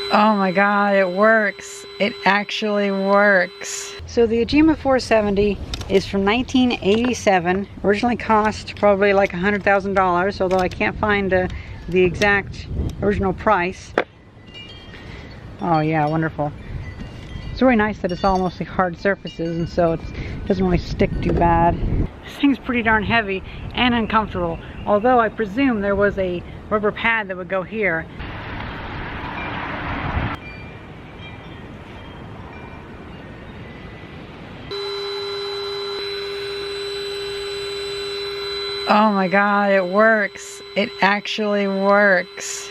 Oh my god, it works. It actually works. So the Agema 470 is from 1987. Originally cost probably like $100,000, although I can't find the exact original price. Oh yeah, wonderful. It's really nice that it's all mostly hard surfaces, and so it doesn't really stick too bad. This thing's pretty darn heavy and uncomfortable, although I presume there was a rubber pad that would go here. Oh my god, it works. It actually works.